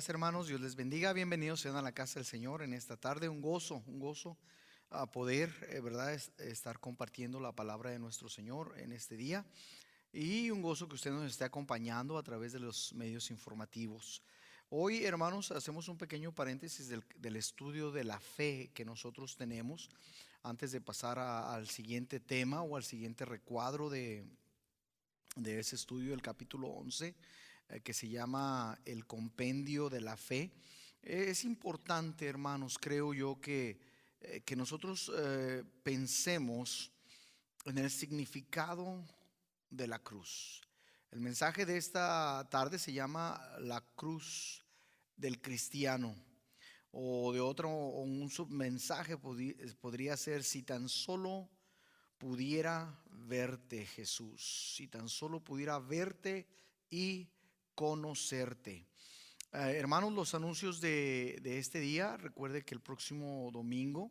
Gracias, hermanos, Dios les bendiga, bienvenidos sean a la casa del Señor en esta tarde. Un gozo a poder, ¿verdad? Estar compartiendo la palabra de nuestro Señor en este día, y un gozo que usted nos esté acompañando a través de los medios informativos. Hoy, hermanos, hacemos un pequeño paréntesis del estudio de la fe que nosotros tenemos antes de pasar al siguiente tema o al siguiente recuadro de ese estudio, el capítulo 11, que se llama el compendio de la fe. Es importante, hermanos, creo yo, que nosotros pensemos en el significado de la cruz. El mensaje de esta tarde se llama la cruz del cristiano, o de otro, o un submensaje podría ser: si tan solo pudiera verte, Jesús, si tan solo pudiera verte y conocerte. Hermanos, los anuncios de este día: recuerde que el próximo domingo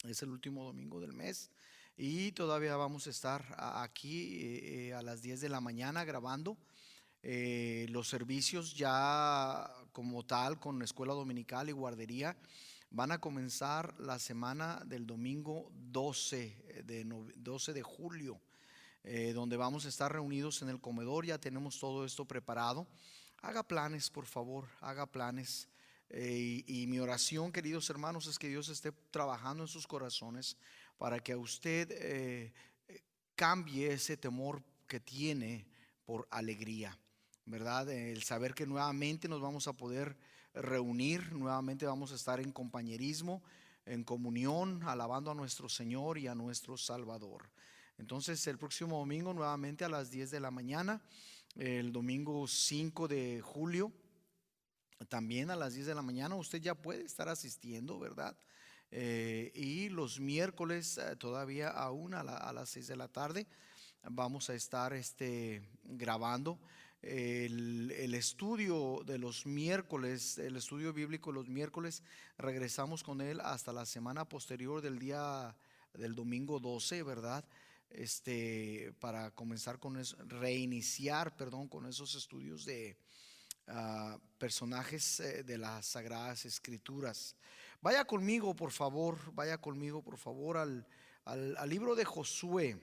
es el último domingo del mes, y todavía vamos a estar aquí a las 10 de la mañana grabando. Los servicios ya como tal, con escuela dominical y guardería, van a comenzar la semana del domingo 12 de julio, donde vamos a estar reunidos en el comedor. Ya tenemos todo esto preparado. Haga planes, por favor, haga planes. Y mi oración, queridos hermanos, es que Dios esté trabajando en sus corazones para que a usted cambie ese temor que tiene por alegría, ¿verdad? El saber que nuevamente nos vamos a poder reunir, nuevamente vamos a estar en compañerismo, en comunión, alabando a nuestro Señor y a nuestro Salvador. Entonces, el próximo domingo nuevamente a las 10 de la mañana, el domingo 5 de julio también a las 10 de la mañana, usted ya puede estar asistiendo, ¿verdad? Y los miércoles todavía aún a las 6 de la tarde vamos a estar grabando el estudio de los miércoles, el estudio bíblico de los miércoles. Regresamos con él hasta la semana posterior del día del domingo 12, ¿verdad? Para comenzar con eso, reiniciar, perdón, con esos estudios de personajes de las Sagradas Escrituras. Vaya conmigo, por favor, vaya conmigo, por favor, al libro de Josué,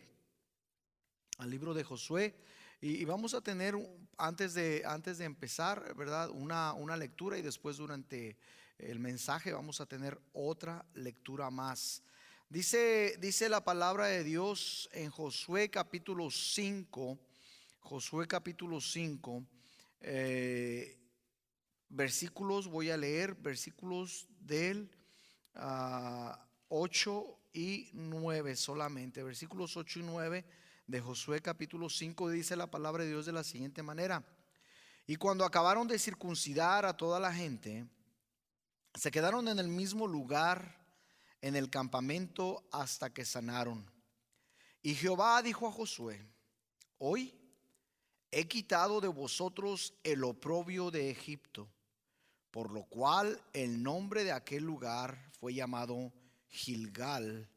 al libro de Josué. Y vamos a tener, antes de empezar, ¿verdad? Una lectura, y después durante el mensaje vamos a tener otra lectura más. Dice la palabra de Dios en Josué capítulo 5, Josué capítulo 5, eh, versículos, voy a leer versículos del 8 y 9 solamente. Versículos 8 y 9 de Josué capítulo 5, dice la palabra de Dios de la siguiente manera: y cuando acabaron de circuncidar a toda la gente, se quedaron en el mismo lugar en el campamento hasta que sanaron. Y Jehová dijo a Josué: hoy he quitado de vosotros el oprobio de Egipto, por lo cual el nombre de aquel lugar fue llamado Gilgal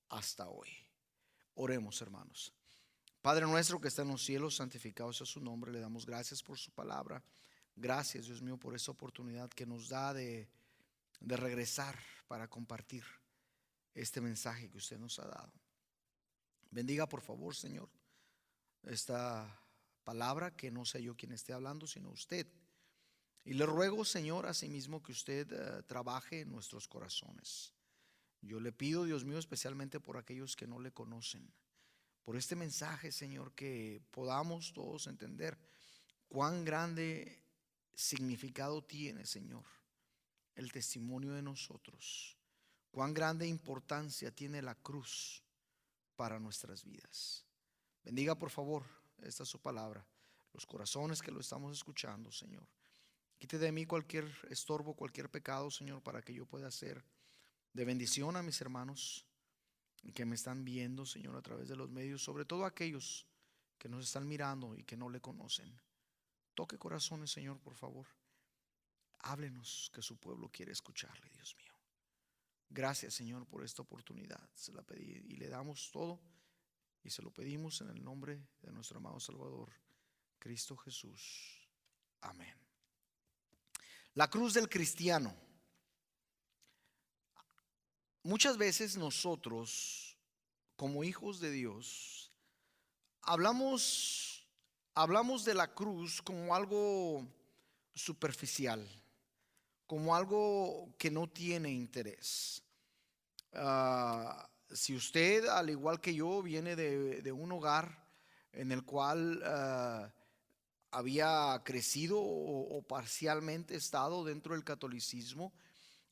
hasta hoy. Oremos, hermanos. Padre nuestro que está en los cielos, santificado sea su nombre. Le damos gracias por su palabra. Gracias, Dios mío, por esta oportunidad que nos da de regresar para compartir este mensaje que usted nos ha dado. Bendiga, por favor, Señor, esta palabra, que no sea yo quien esté hablando, sino usted. Y le ruego, Señor, asimismo, que usted trabaje en nuestros corazones. Yo le pido, Dios mío, especialmente por aquellos que no le conocen, por este mensaje, Señor, que podamos todos entender cuán grande significado tiene, Señor, el testimonio de nosotros, cuán grande importancia tiene la cruz para nuestras vidas. Bendiga, por favor, esta es su palabra, los corazones que lo estamos escuchando, Señor. Quite de mí cualquier estorbo, cualquier pecado, Señor, para que yo pueda ser de bendición a mis hermanos que me están viendo, Señor, a través de los medios, sobre todo aquellos que nos están mirando y que no le conocen. Toque corazones, Señor, por favor. Háblenos, que su pueblo quiere escucharle, Dios mío. Gracias, Señor, por esta oportunidad. Se la pedí y le damos todo, y se lo pedimos en el nombre de nuestro amado Salvador, Cristo Jesús. Amén. La cruz del cristiano. Muchas veces nosotros, como hijos de Dios, hablamos de la cruz como algo superficial, como algo que no tiene interés. Si usted, al igual que yo, viene de un hogar en el cual había crecido o parcialmente estado dentro del catolicismo,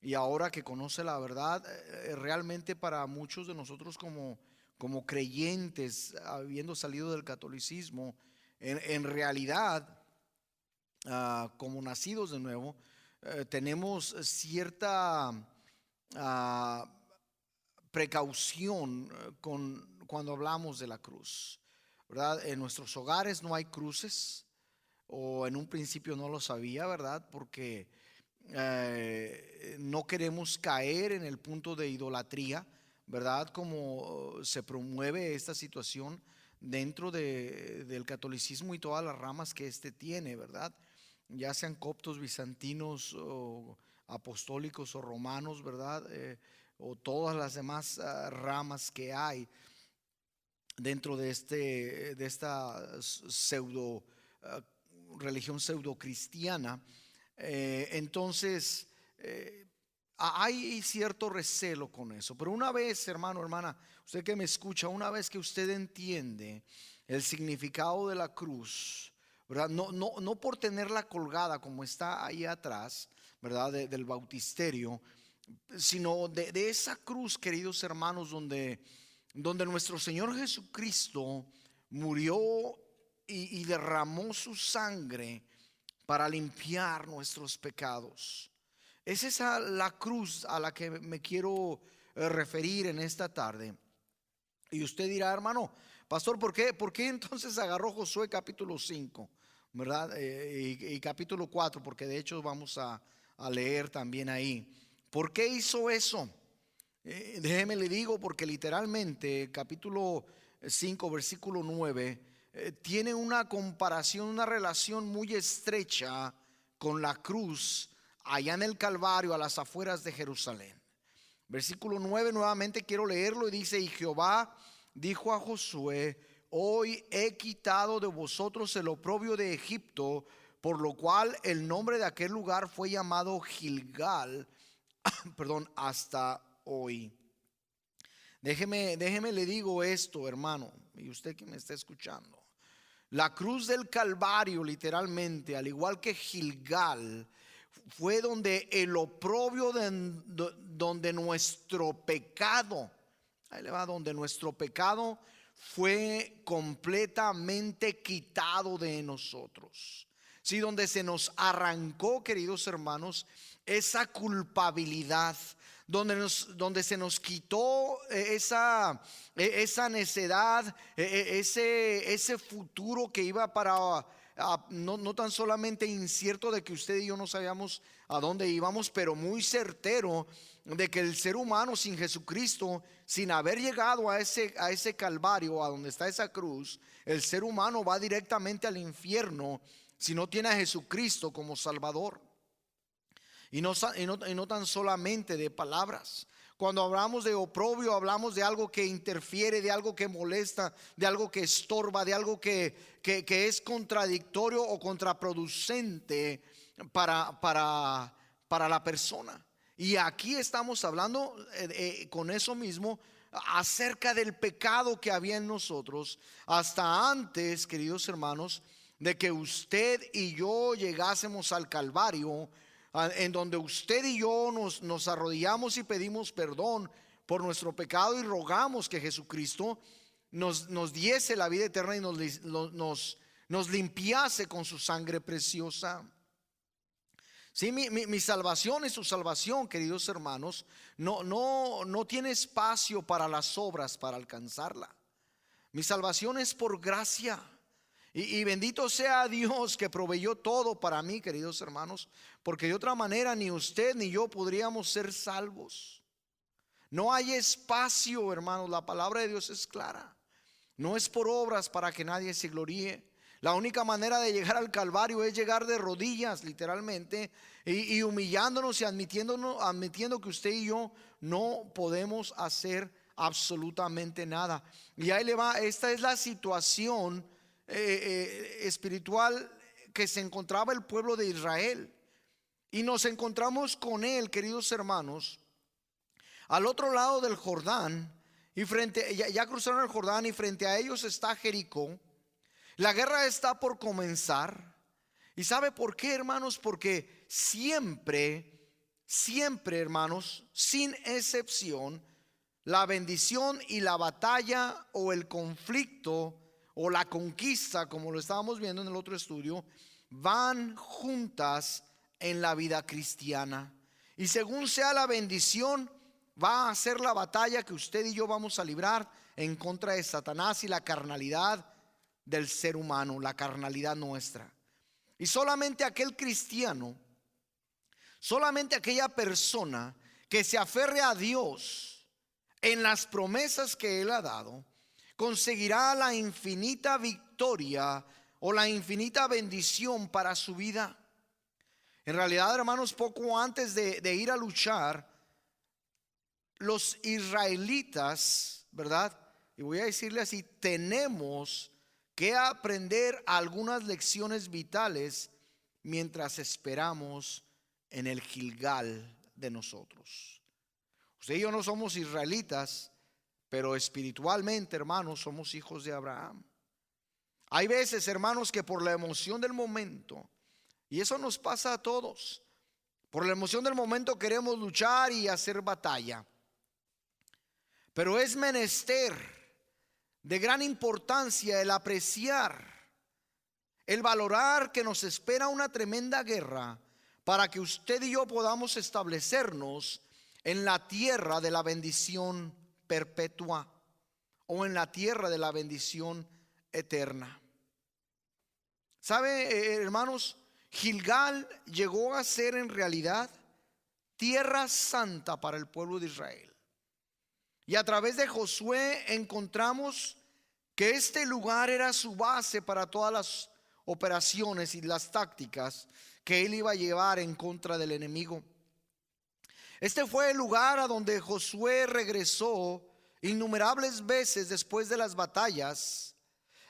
y ahora que conoce la verdad, realmente para muchos de nosotros como creyentes, habiendo salido del catolicismo, en realidad, como nacidos de nuevo, tenemos cierta precaución cuando hablamos de la cruz, ¿verdad? En nuestros hogares no hay cruces, o en un principio no lo sabía, ¿verdad? Porque no queremos caer en el punto de idolatría, ¿verdad? Como se promueve esta situación dentro del catolicismo y todas las ramas que éste tiene, ¿verdad? Ya sean coptos, bizantinos o apostólicos o romanos, ¿verdad? O todas las demás ramas que hay dentro de esta pseudo religión pseudo cristiana. Entonces, hay cierto recelo con eso. Pero una vez, hermano, hermana, usted que me escucha, una vez que usted entiende el significado de la cruz, ¿verdad? No por tenerla colgada como está ahí atrás, ¿verdad? Del bautisterio, sino de esa cruz, queridos hermanos, donde nuestro Señor Jesucristo murió y derramó su sangre para limpiar nuestros pecados. Es esa la cruz a la que me quiero referir en esta tarde. Y usted dirá, hermano, pastor, ¿por qué entonces agarró Josué capítulo 5, ¿verdad? Y capítulo 4, porque de hecho vamos a leer también ahí. ¿Por qué hizo eso? Déjeme le digo, porque literalmente capítulo 5 versículo 9 tiene una comparación, una relación muy estrecha con la cruz allá en el Calvario, a las afueras de Jerusalén. Versículo 9 nuevamente quiero leerlo, y dice: y Jehová dijo a Josué: hoy he quitado de vosotros el oprobio de Egipto, por lo cual el nombre de aquel lugar fue llamado Gilgal, perdón, hasta hoy. Déjeme le digo esto, hermano, y usted que me está escuchando. La cruz del Calvario, literalmente, al igual que Gilgal, fue donde el oprobio donde nuestro pecado, ahí le va, donde nuestro pecado fue completamente quitado de nosotros. Sí, donde se nos arrancó, queridos hermanos, esa culpabilidad, donde se nos quitó esa necedad, ese futuro que iba para no tan solamente incierto de que usted y yo no sabíamos a dónde íbamos, pero muy certero de que el ser humano sin Jesucristo, sin haber llegado a ese Calvario, a donde está esa cruz, el ser humano va directamente al infierno si no tiene a Jesucristo como Salvador. Y no tan solamente de palabras. Cuando hablamos de oprobio, hablamos de algo que interfiere, de algo que molesta, de algo que estorba, de algo que es contradictorio o contraproducente para la persona. Y aquí estamos hablando con eso mismo acerca del pecado que había en nosotros, hasta antes, queridos hermanos, de que usted y yo llegásemos al Calvario, en donde usted y yo nos arrodillamos y pedimos perdón por nuestro pecado y rogamos que Jesucristo nos diese la vida eterna y nos limpiase con su sangre preciosa. Sí, mi salvación es su salvación, queridos hermanos. No tiene espacio para las obras para alcanzarla. Mi salvación es por gracia. Y bendito sea Dios que proveyó todo para mí, queridos hermanos, porque de otra manera ni usted ni yo podríamos ser salvos. No hay espacio, hermanos, la palabra de Dios es clara. No es por obras para que nadie se gloríe. La única manera de llegar al Calvario es llegar de rodillas, literalmente, y humillándonos y admitiendo que usted y yo no podemos hacer absolutamente nada. Y ahí le va, esta es la situación espiritual que se encontraba el pueblo de Israel. Y nos encontramos con él, queridos hermanos, al otro lado del Jordán. Y ya cruzaron el Jordán y frente a ellos está Jericó. La guerra está por comenzar. ¿Y sabe por qué, hermanos? Porque siempre, hermanos, sin excepción, la bendición y la batalla o el conflicto o la conquista, como lo estábamos viendo en el otro estudio, van juntas en la vida cristiana. Y según sea la bendición, va a ser la batalla que usted y yo vamos a librar en contra de Satanás y la carnalidad del ser humano, la carnalidad nuestra. Y solamente aquel cristiano, solamente aquella persona que se aferre a Dios en las promesas que Él ha dado, conseguirá la infinita victoria o la infinita bendición para su vida. En realidad, hermanos, poco antes de ir a luchar, los israelitas, ¿verdad? Y voy a decirle así, tenemos que aprender algunas lecciones vitales mientras esperamos en el Gilgal de nosotros. Usted y yo no somos israelitas, pero espiritualmente, hermanos, somos hijos de Abraham. Hay veces, hermanos, que por la emoción del momento, y eso nos pasa a todos, por la emoción del momento queremos luchar y hacer batalla. Pero es menester de gran importancia el apreciar, el valorar que nos espera una tremenda guerra para que usted y yo podamos establecernos en la tierra de la bendición perpetua o en la tierra de la bendición eterna. ¿Sabe, hermanos? Gilgal llegó a ser en realidad tierra santa para el pueblo de Israel. Y a través de Josué encontramos que este lugar era su base para todas las operaciones y las tácticas que él iba a llevar en contra del enemigo. Este fue el lugar a donde Josué regresó innumerables veces después de las batallas,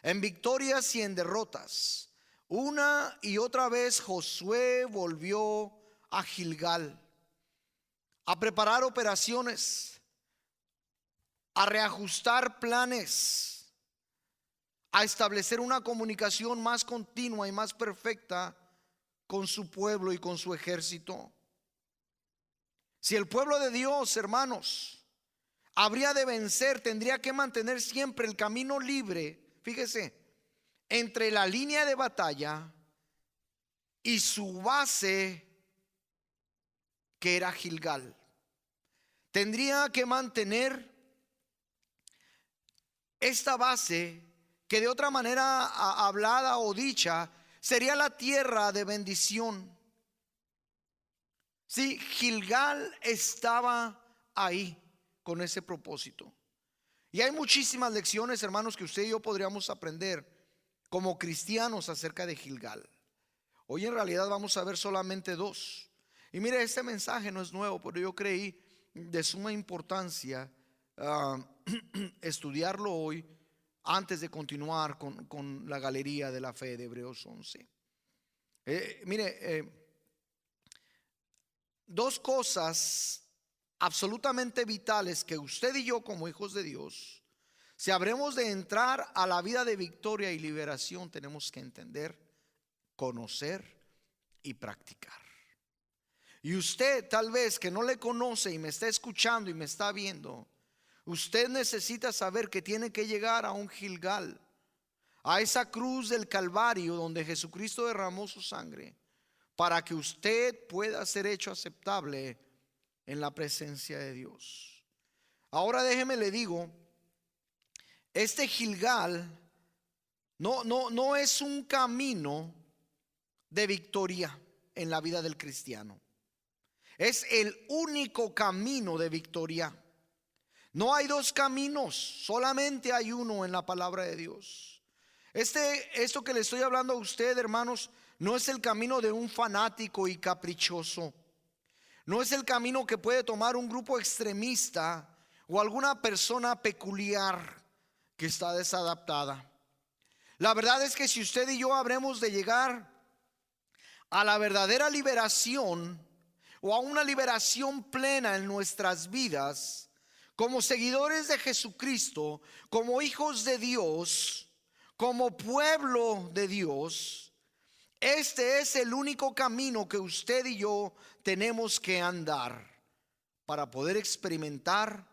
en victorias y en derrotas. Una y otra vez Josué volvió a Gilgal a preparar operaciones, a reajustar planes, a establecer una comunicación más continua y más perfecta con su pueblo y con su ejército. Si el pueblo de Dios, hermanos, habría de vencer, tendría que mantener siempre el camino libre, fíjese, entre la línea de batalla y su base, que era Gilgal. Tendría que mantener esta base, que de otra manera hablada o dicha sería la tierra de bendición. Sí, Gilgal estaba ahí con ese propósito. Y hay muchísimas lecciones, hermanos, que usted y yo podríamos aprender como cristianos acerca de Gilgal. Hoy en realidad vamos a ver solamente dos. Y mire, este mensaje no es nuevo, pero yo creí de suma importancia estudiarlo hoy antes de continuar con la galería de la fe de Hebreos 11. Dos cosas absolutamente vitales que usted y yo como hijos de Dios, si habremos de entrar a la vida de victoria y liberación, tenemos que entender, conocer y practicar. Y usted tal vez que no le conoce y me está escuchando y me está viendo, usted necesita saber que tiene que llegar a un Gilgal, a esa cruz del Calvario donde Jesucristo derramó su sangre, para que usted pueda ser hecho aceptable en la presencia de Dios. Ahora déjeme le digo, este Gilgal no es un camino de victoria en la vida del cristiano. Es el único camino de victoria. No hay dos caminos, solamente hay uno en la palabra de Dios. Esto que le estoy hablando a usted, hermanos, no es el camino de un fanático y caprichoso. No es el camino que puede tomar un grupo extremista o alguna persona peculiar que está desadaptada. La verdad es que si usted y yo habremos de llegar a la verdadera liberación o a una liberación plena en nuestras vidas, como seguidores de Jesucristo, como hijos de Dios, como pueblo de Dios, este es el único camino que usted y yo tenemos que andar para poder experimentar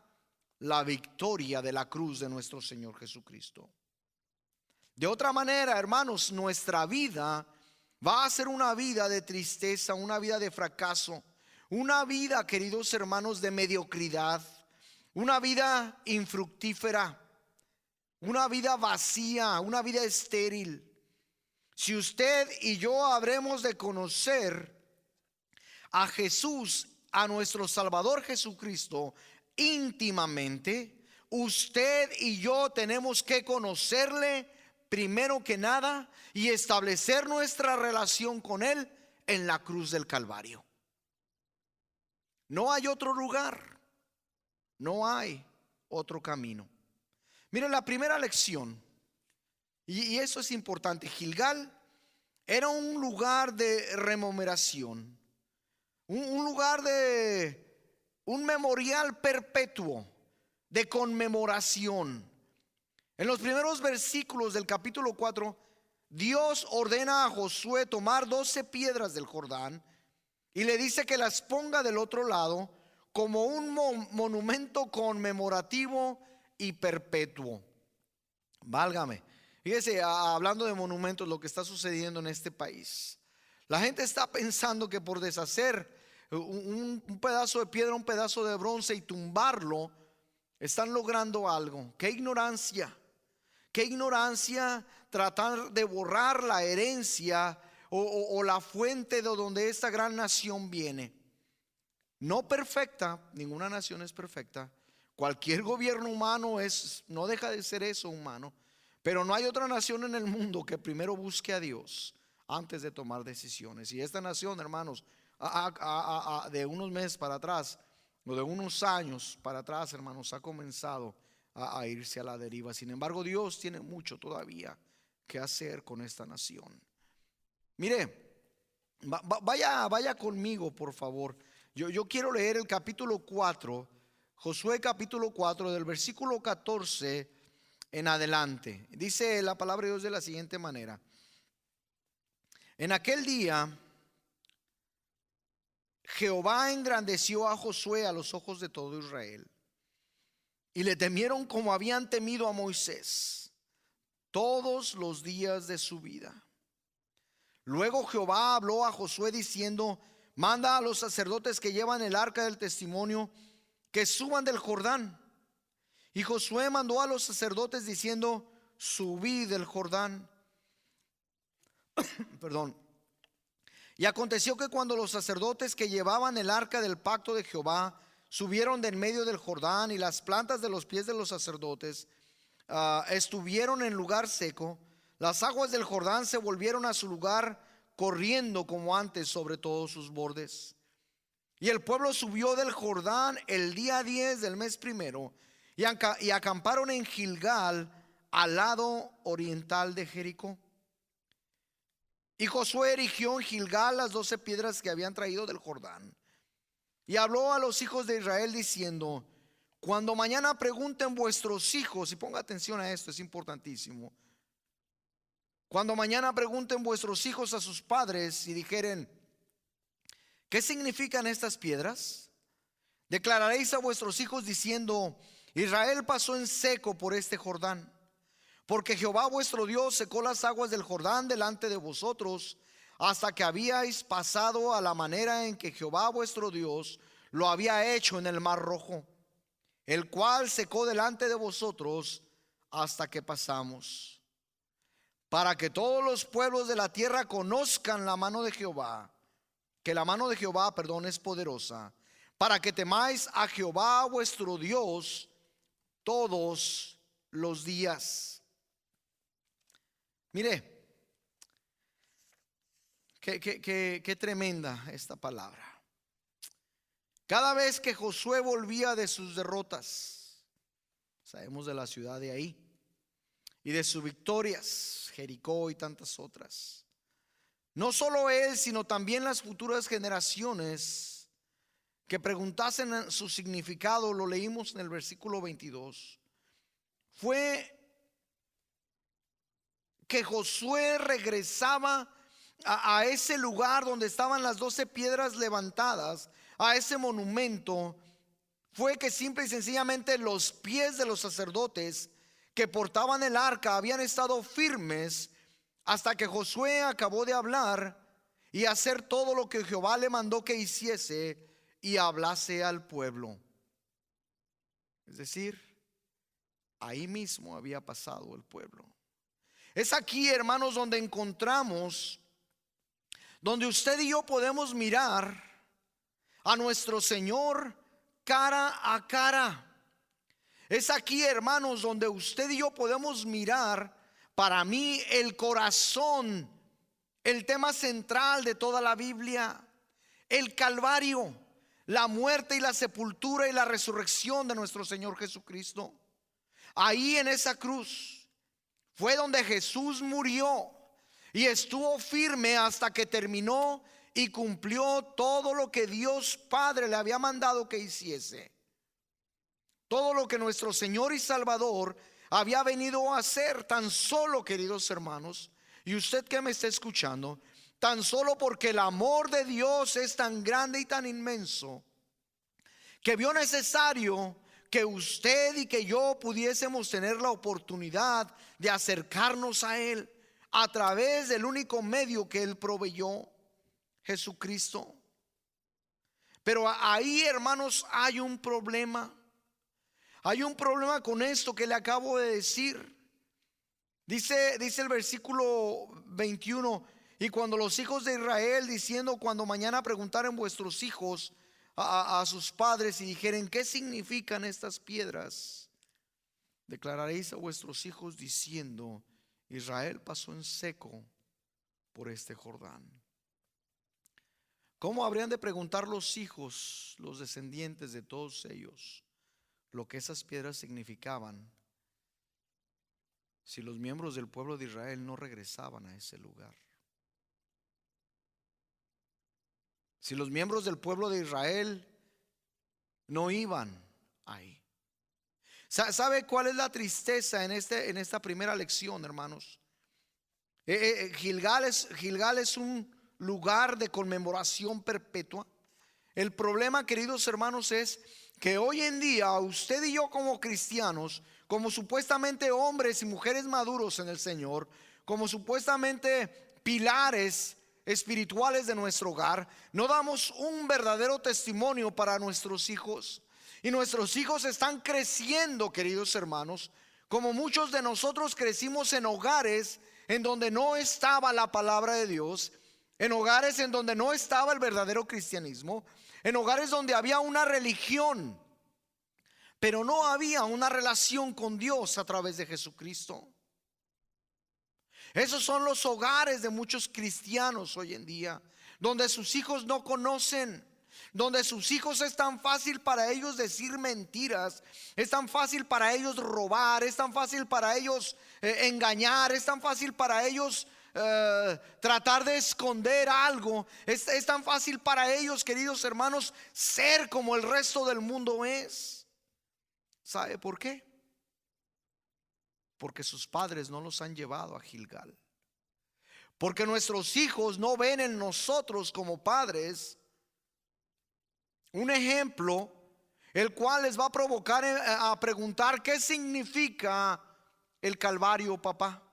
la victoria de la cruz de nuestro Señor Jesucristo. De otra manera, hermanos, nuestra vida va a ser una vida de tristeza, una vida de fracaso, una vida, queridos hermanos, de mediocridad, una vida infructífera, una vida vacía, una vida estéril. Si usted y yo habremos de conocer a Jesús, a nuestro Salvador Jesucristo, íntimamente, usted y yo tenemos que conocerle primero que nada y establecer nuestra relación con Él en la cruz del Calvario. No hay otro lugar, no hay otro camino. Miren, la primera lección, y eso es importante. Gilgal era un lugar de rememoración, un lugar un memorial perpetuo de conmemoración. En los primeros versículos del capítulo 4, Dios ordena a Josué tomar 12 piedras del Jordán y le dice que las ponga del otro lado como un monumento conmemorativo y perpetuo. Válgame. Fíjese, hablando de monumentos, lo que está sucediendo en este país. La gente está pensando que por deshacer un pedazo de piedra, un pedazo de bronce y tumbarlo, están logrando algo. ¡Qué ignorancia! ¡Qué ignorancia tratar de borrar la herencia o la fuente de donde esta gran nación viene! No perfecta, ninguna nación es perfecta. Cualquier gobierno humano no deja de ser eso, humano. Pero no hay otra nación en el mundo que primero busque a Dios antes de tomar decisiones. Y esta nación, hermanos, de unos meses para atrás, o de unos años para atrás, hermanos, ha comenzado a irse a la deriva. Sin embargo, Dios tiene mucho todavía que hacer con esta nación. Mire, vaya conmigo, por favor. Yo quiero leer el capítulo 4, Josué capítulo 4, del versículo 14 en adelante. Dice la palabra de Dios de la siguiente manera: en aquel día Jehová engrandeció a Josué a los ojos de todo Israel, y le temieron como habían temido a Moisés todos los días de su vida. Luego Jehová habló a Josué diciendo: manda a los sacerdotes que llevan el arca del testimonio que suban del Jordán. Y Josué mandó a los sacerdotes diciendo: subid del Jordán. Perdón. Y aconteció que cuando los sacerdotes que llevaban el arca del pacto de Jehová subieron de en medio del Jordán, y las plantas de los pies de los sacerdotes estuvieron en lugar seco, las aguas del Jordán se volvieron a su lugar, corriendo como antes sobre todos sus bordes. Y el pueblo subió del Jordán el día 10 del mes primero, y acamparon en Gilgal, al lado oriental de Jericó. Y Josué erigió en Gilgal las 12 piedras que habían traído del Jordán. Y habló a los hijos de Israel diciendo: cuando mañana pregunten vuestros hijos, y ponga atención a esto, es importantísimo. Cuando mañana pregunten vuestros hijos a sus padres y dijeren: ¿qué significan estas piedras? Declararéis a vuestros hijos diciendo: Israel pasó en seco por este Jordán, porque Jehová vuestro Dios secó las aguas del Jordán delante de vosotros, hasta que habíais pasado a la manera en que Jehová vuestro Dios lo había hecho en el mar Rojo, el cual secó delante de vosotros hasta que pasamos. Para que todos los pueblos de la tierra conozcan la mano de Jehová, que la mano de Jehová, es poderosa, para que temáis a Jehová vuestro Dios todos los días. Mire, qué tremenda esta palabra. Cada vez que Josué volvía de sus derrotas, sabemos de la ciudad de ahí, y de sus victorias, Jericó y tantas otras, no solo él, sino también las futuras generaciones que preguntasen su significado, lo leímos en el versículo 22, fue que Josué regresaba a ese lugar donde estaban las 12 piedras levantadas, a ese monumento. Fue que simple y sencillamente los pies de los sacerdotes que portaban el arca habían estado firmes hasta que Josué acabó de hablar y hacer todo lo que Jehová le mandó que hiciese y hablase al pueblo. Es decir, ahí mismo había pasado el pueblo. Es aquí, hermanos, donde encontramos, donde usted y yo podemos mirar a nuestro Señor cara a cara. Es aquí, hermanos, donde usted y yo podemos mirar, para mí, el corazón, el tema central de toda la Biblia, el Calvario, la muerte y la sepultura y la resurrección de nuestro Señor Jesucristo. Ahí en esa cruz fue donde Jesús murió y estuvo firme hasta que terminó y cumplió todo lo que Dios Padre le había mandado que hiciese. Todo lo que nuestro Señor y Salvador había venido a hacer. Tan solo, queridos hermanos, y usted que me está escuchando, tan solo porque el amor de Dios es tan grande y tan inmenso, que vio necesario que usted y que yo pudiésemos tener la oportunidad de acercarnos a Él a través del único medio que Él proveyó, Jesucristo. Pero ahí, hermanos, hay un problema. Hay un problema con esto que le acabo de decir. Dice el versículo 21: y cuando los hijos de Israel, diciendo, cuando mañana preguntaren vuestros hijos a sus padres y dijeren, ¿qué significan estas piedras? Declararéis a vuestros hijos diciendo, Israel pasó en seco por este Jordán. ¿Cómo habrían de preguntar los hijos, los descendientes de todos ellos, lo que esas piedras significaban, si los miembros del pueblo de Israel no regresaban a ese lugar? Si los miembros del pueblo de Israel no iban ahí. ¿Sabe cuál es la tristeza en esta primera lección, hermanos? Gilgal es un lugar de conmemoración perpetua. El problema, queridos hermanos, es que hoy en día usted y yo como cristianos, como supuestamente hombres y mujeres maduros en el Señor, como supuestamente pilares espirituales de nuestro hogar, no damos un verdadero testimonio para nuestros hijos. Y nuestros hijos están creciendo, queridos hermanos, como muchos de nosotros crecimos en hogares en donde no estaba la palabra de Dios, en hogares en donde no estaba el verdadero cristianismo, en hogares donde había una religión, pero no había una relación con Dios a través de Jesucristo. Esos son los hogares de muchos cristianos hoy en día, donde sus hijos no conocen, donde sus hijos es tan fácil para ellos decir mentiras, es tan fácil para ellos robar, es tan fácil para ellos engañar, es tan fácil para ellos tratar de esconder algo, es tan fácil para ellos, queridos hermanos, ser como el resto del mundo es. ¿Sabe por qué? Porque sus padres no los han llevado a Gilgal. Porque nuestros hijos no ven en nosotros como padres un ejemplo, el cual les va a provocar a preguntar, ¿qué significa el Calvario, papá?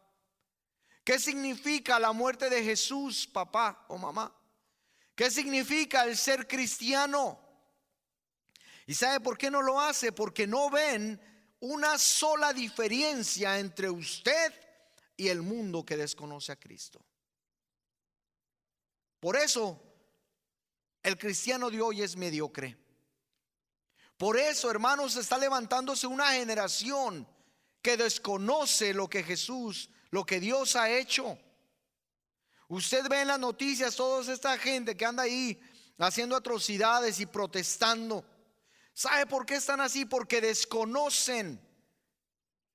¿Qué significa la muerte de Jesús, papá o mamá? ¿Qué significa el ser cristiano? ¿Y sabe por qué no lo hace? Porque no ven una sola diferencia entre usted y el mundo que desconoce a Cristo. Por eso el cristiano de hoy es mediocre. Por eso, hermanos, está levantándose una generación que desconoce lo que Jesús lo que Dios ha hecho. Usted ve en las noticias toda esta gente que anda ahí haciendo atrocidades y protestando. ¿Sabe por qué están así? Porque desconocen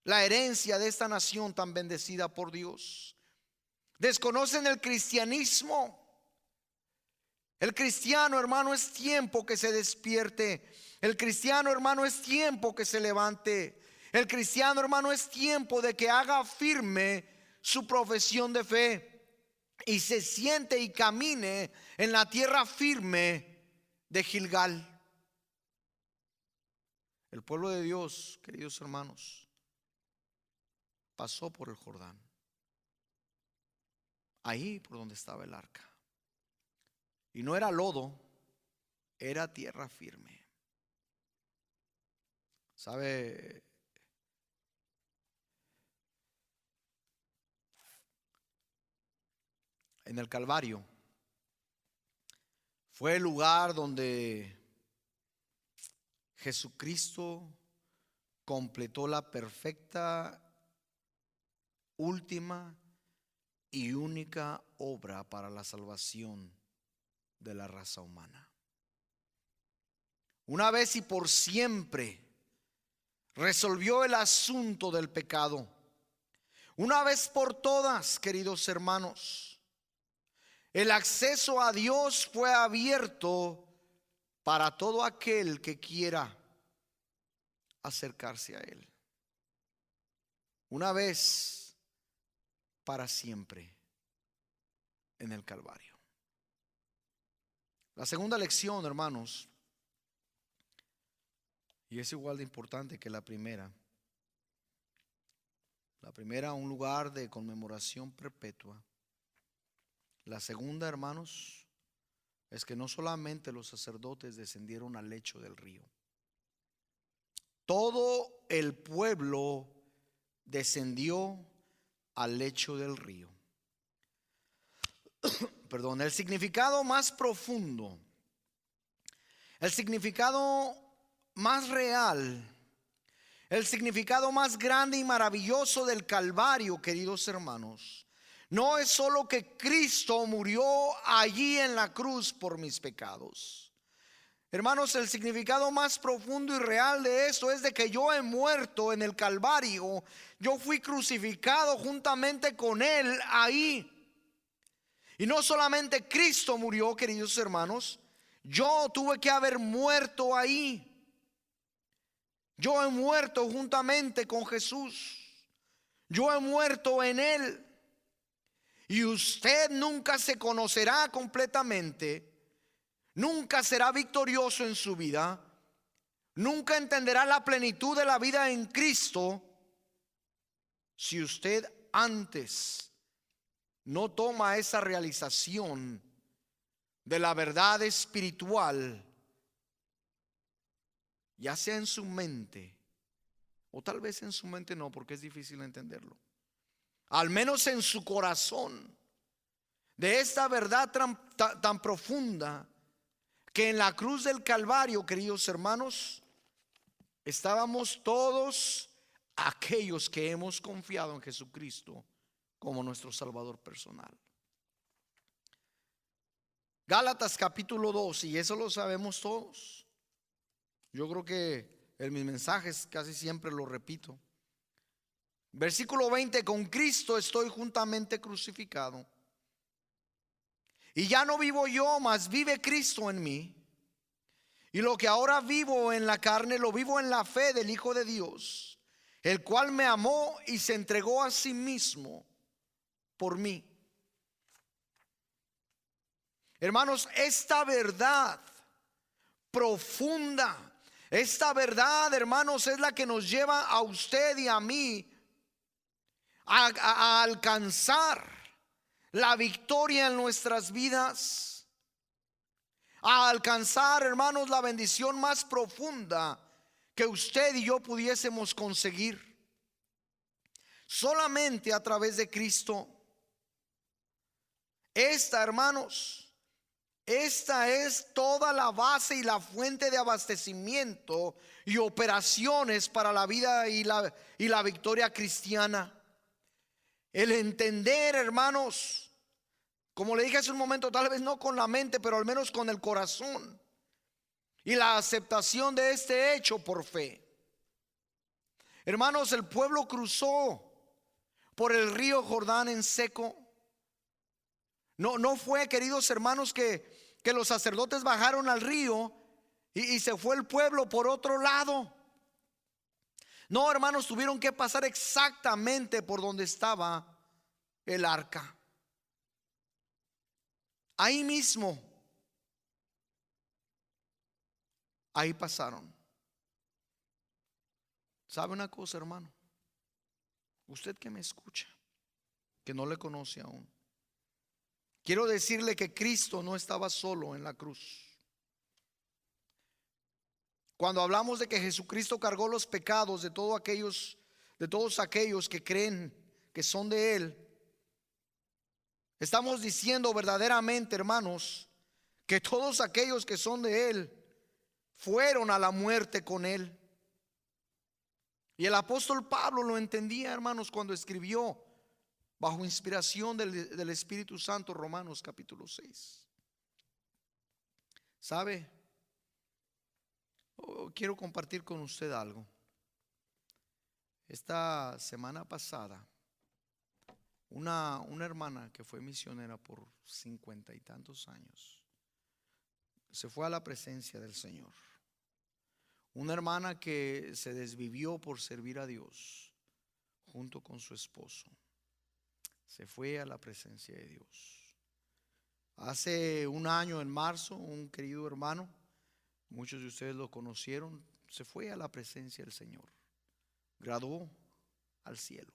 la herencia de esta nación tan bendecida por Dios. Desconocen el cristianismo. El cristiano, hermano, es tiempo que se despierte. El cristiano, hermano, es tiempo que se levante. El cristiano, hermano, es tiempo de que haga firme su profesión de fe y se siente y camine en la tierra firme de Gilgal. El pueblo de Dios, queridos hermanos, pasó por el Jordán, ahí por donde estaba el arca, y no era lodo, era tierra firme. ¿Sabe? En el Calvario fue el lugar donde Jesucristo completó la perfecta, última y única obra para la salvación de la raza humana. Una vez y por siempre resolvió el asunto del pecado. Una vez por todas, queridos hermanos, el acceso a Dios fue abierto para todo aquel que quiera acercarse a Él. Una vez para siempre en el Calvario. La segunda lección, hermanos, y es igual de importante que la primera. La primera, un lugar de conmemoración perpetua. La segunda, hermanos, es que no solamente los sacerdotes descendieron al lecho del río. Todo el pueblo descendió al lecho del río. Perdón, el significado más profundo, el significado más real, el significado más grande y maravilloso del Calvario, queridos hermanos, no es solo que Cristo murió allí en la cruz por mis pecados. Hermanos, el significado más profundo y real de esto es de que yo he muerto en el Calvario. Yo fui crucificado juntamente con Él ahí. Y no solamente Cristo murió, queridos hermanos, yo tuve que haber muerto ahí. Yo he muerto juntamente con Jesús. Yo he muerto en Él. Y usted nunca se conocerá completamente. Nunca será victorioso en su vida. Nunca entenderá la plenitud de la vida en Cristo si usted antes no toma esa realización de la verdad espiritual, ya sea en su mente, o tal vez en su mente no, porque es difícil entenderlo, al menos en su corazón, de esta verdad tan profunda, que en la cruz del Calvario, queridos hermanos, estábamos todos aquellos que hemos confiado en Jesucristo como nuestro Salvador personal. Gálatas capítulo 2, y eso lo sabemos todos. Yo creo que en mis mensajes casi siempre lo repito. Versículo 20: con Cristo estoy juntamente crucificado. Y ya no vivo yo, mas vive Cristo en mí. Y lo que ahora vivo en la carne, lo vivo en la fe del Hijo de Dios, el cual me amó y se entregó a sí mismo por mí. Hermanos, esta verdad profunda, esta verdad, hermanos, es la que nos lleva a usted y a mí a alcanzar la victoria en nuestras vidas, a alcanzar, hermanos, la bendición más profunda que usted y yo pudiésemos conseguir solamente a través de Cristo. Esta, hermanos, esta es toda la base y la fuente de abastecimiento y operaciones para la vida y la victoria cristiana. El entender, hermanos, como le dije hace un momento, tal vez no con la mente, pero al menos con el corazón. Y la aceptación de este hecho por fe. Hermanos, el pueblo cruzó por el río Jordán en seco. No fue, queridos hermanos, que los sacerdotes bajaron al río y se fue el pueblo por otro lado. No, hermanos, tuvieron que pasar exactamente por donde estaba el arca. Ahí mismo, ahí pasaron. ¿Sabe una cosa, hermano? Usted que me escucha, que no le conoce aún, quiero decirle que Cristo no estaba solo en la cruz. Cuando hablamos de que Jesucristo cargó los pecados de todos aquellos que creen que son de Él, estamos diciendo verdaderamente, hermanos, que todos aquellos que son de Él fueron a la muerte con Él. Y el apóstol Pablo lo entendía, hermanos, cuando escribió bajo inspiración del Espíritu Santo Romanos capítulo 6. ¿Sabe? Quiero compartir con usted algo. Esta semana pasada, una hermana que fue misionera por 50 y tantos años, se fue a la presencia del Señor. Una hermana que se desvivió por servir a Dios junto con su esposo. Se fue a la presencia de Dios. Hace un año, en marzo, un querido hermano, muchos de ustedes lo conocieron, se fue a la presencia del Señor. Graduó al cielo.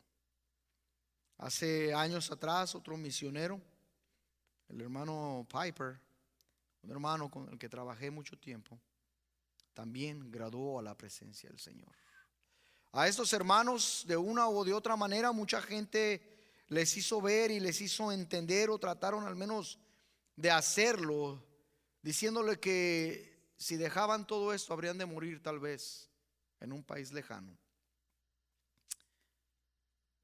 Hace años atrás, otro misionero, el hermano Piper, un hermano con el que trabajé mucho tiempo, también graduó a la presencia del Señor. A estos hermanos, de una u de otra manera, mucha gente les hizo ver y les hizo entender, o trataron al menos de hacerlo, diciéndole que si dejaban todo esto habrían de morir tal vez en un país lejano.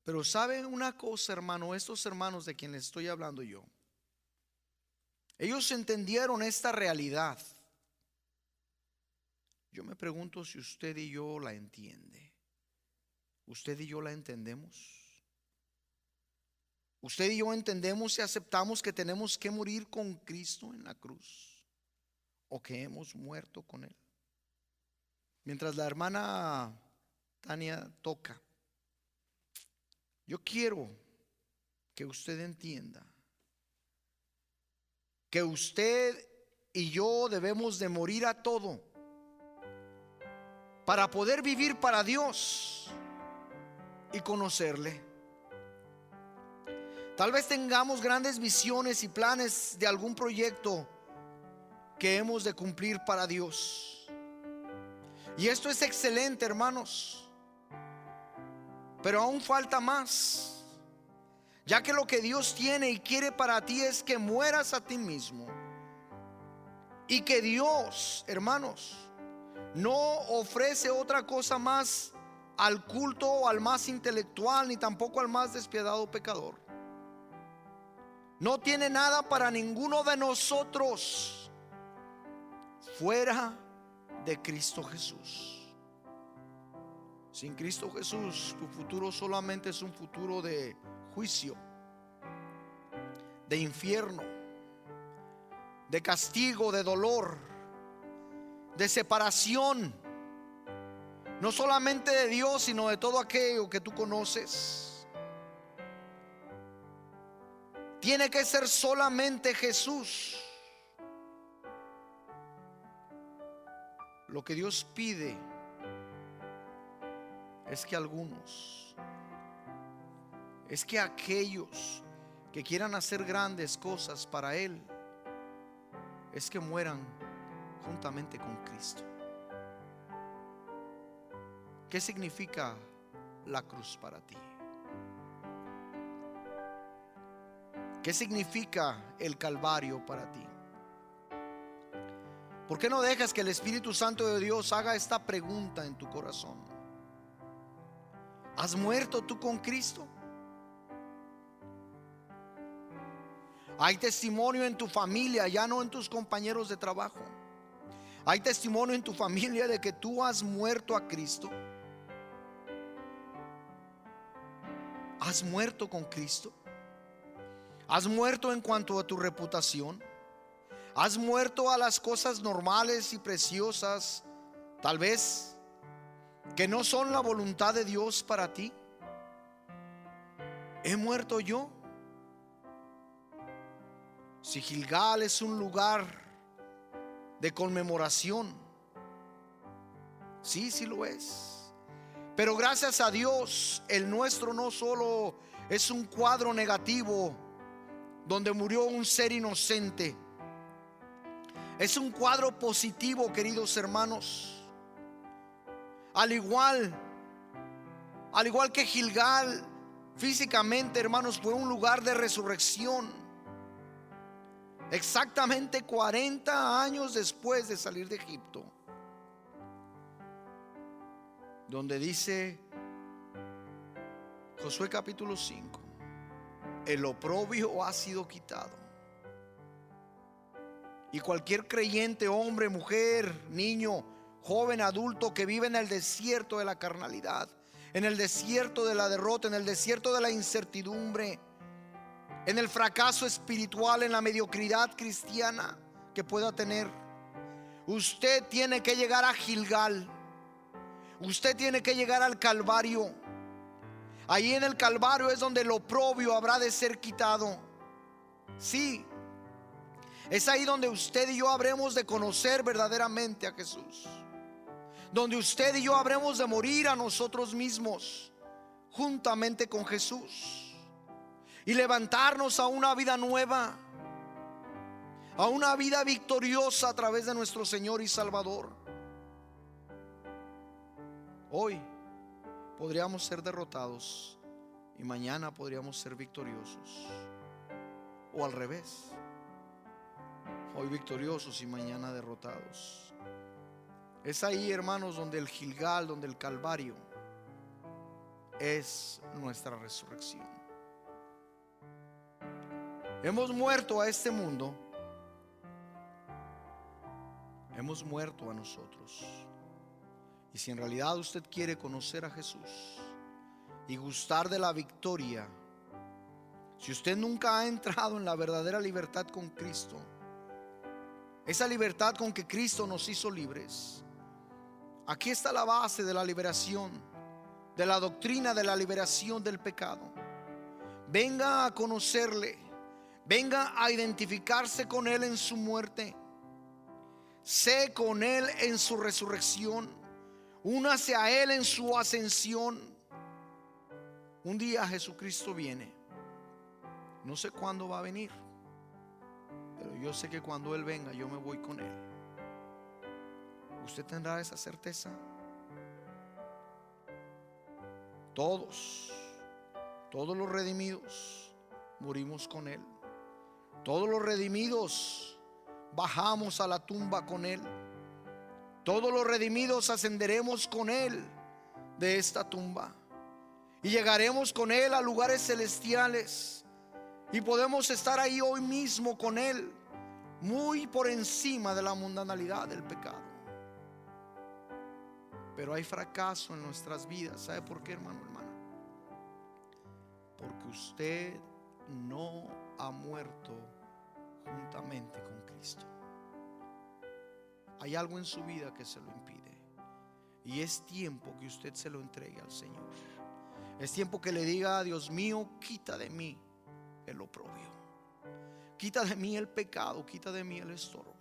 Pero ¿saben una cosa, hermano? Estos hermanos de quienes estoy hablando yo, ellos entendieron esta realidad. Yo me pregunto si usted y yo la entiende. ¿Usted y yo la entendemos? ¿Usted y yo entendemos y aceptamos que tenemos que morir con Cristo en la cruz, o que hemos muerto con Él? Mientras la hermana Tania toca, yo quiero que usted entienda que usted y yo debemos de morir a todo para poder vivir para Dios y conocerle. Tal vez tengamos grandes visiones y planes de algún proyecto que hemos de cumplir para Dios, y esto es excelente, hermanos, pero aún falta más, ya que lo que Dios tiene y quiere para ti es que mueras a ti mismo, y que Dios, hermanos, no ofrece otra cosa más al culto o al más intelectual, ni tampoco al más despiadado pecador. No tiene nada para ninguno de nosotros fuera de Cristo Jesús. Sin Cristo Jesús, tu futuro solamente es un futuro de juicio, de infierno, de castigo, de dolor, de separación, no solamente de Dios, sino de todo aquello que tú conoces. Tiene que ser solamente Jesús. Lo que Dios pide es que aquellos que quieran hacer grandes cosas para Él, es que mueran juntamente con Cristo. ¿Qué significa la cruz para ti? ¿Qué significa el Calvario para ti? ¿Por qué no dejas que el Espíritu Santo de Dios haga esta pregunta en tu corazón? ¿Has muerto tú con Cristo? Hay testimonio en tu familia, ya no en tus compañeros de trabajo. Hay testimonio en tu familia de que tú has muerto a Cristo. Has muerto con Cristo. Has muerto en cuanto a tu reputación. Has muerto a las cosas normales y preciosas, tal vez, que no son la voluntad de Dios para ti. ¿He muerto yo? Si Gilgal es un lugar de conmemoración, sí, sí lo es. Pero gracias a Dios, el nuestro no solo es un cuadro negativo donde murió un ser inocente. Es un cuadro positivo, queridos hermanos. Al igual que Gilgal, físicamente, hermanos, fue un lugar de resurrección. Exactamente 40 años después de salir de Egipto, donde dice Josué capítulo 5: el oprobio ha sido quitado. Y cualquier creyente, hombre, mujer, niño, joven, adulto, que vive en el desierto de la carnalidad, en el desierto de la derrota, en el desierto de la incertidumbre, en el fracaso espiritual, en la mediocridad cristiana que pueda tener, usted tiene que llegar a Gilgal. Usted tiene que llegar al Calvario. Ahí en el Calvario es donde lo oprobio habrá de ser quitado. Sí, es ahí donde usted y yo habremos de conocer verdaderamente a Jesús, donde usted y yo habremos de morir a nosotros mismos juntamente con Jesús y levantarnos a una vida nueva, a una vida victoriosa a través de nuestro Señor y Salvador. Hoy podríamos ser derrotados y mañana podríamos ser victoriosos, o al revés, hoy victoriosos y mañana derrotados. Es ahí, hermanos, donde el Gilgal, donde el Calvario es nuestra resurrección. Hemos muerto a este mundo, hemos muerto a nosotros. Y si en realidad usted quiere conocer a Jesús y gustar de la victoria, si usted nunca ha entrado en la verdadera libertad con Cristo, esa libertad con que Cristo nos hizo libres, aquí está la base de la liberación, de la doctrina de la liberación del pecado. Venga a conocerle, venga a identificarse con Él en su muerte, sé con Él en su resurrección, únase a Él en su ascensión. Un día Jesucristo viene. No sé cuándo va a venir, pero yo sé que cuando Él venga yo me voy con Él. ¿Usted tendrá esa certeza? Todos los redimidos morimos con Él. Todos los redimidos bajamos a la tumba con Él. Todos los redimidos ascenderemos con Él de esta tumba y llegaremos con Él a lugares celestiales, y podemos estar ahí hoy mismo con Él, muy por encima de la mundanalidad del pecado. Pero hay fracaso en nuestras vidas. ¿Sabe por qué, hermano, hermana? Porque usted no ha muerto juntamente con Cristo. Hay algo en su vida que se lo impide, y es tiempo que usted se lo entregue al Señor. Es tiempo que le diga: Dios mío, quita de mí el oprobio, quita de mí el pecado, quita de mí el estorbo.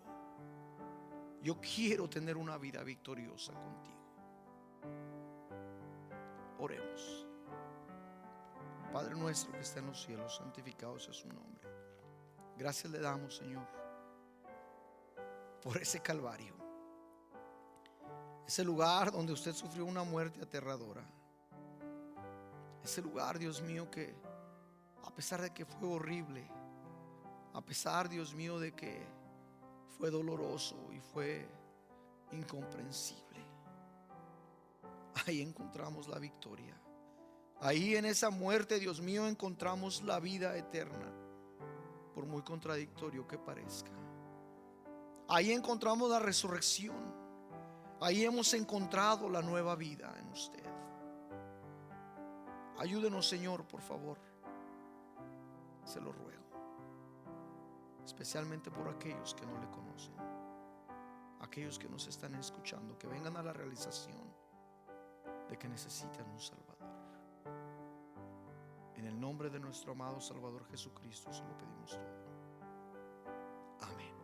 Yo quiero tener una vida victoriosa contigo. Oremos. Padre nuestro que está en los cielos, santificado sea su nombre. Gracias le damos, Señor, por ese Calvario, ese lugar donde usted sufrió una muerte aterradora. Ese lugar, Dios mío, que a pesar de que fue horrible, a pesar, Dios mío, de que fue doloroso y fue incomprensible, ahí encontramos la victoria. Ahí en esa muerte, Dios mío, encontramos la vida eterna, por muy contradictorio que parezca. Ahí encontramos la resurrección. Ahí hemos encontrado la nueva vida en usted. Ayúdenos, Señor, por favor. Se lo ruego. Especialmente por aquellos que no le conocen. Aquellos que nos están escuchando, que vengan a la realización de que necesitan un Salvador. En el nombre de nuestro amado Salvador Jesucristo se lo pedimos todo. Amén.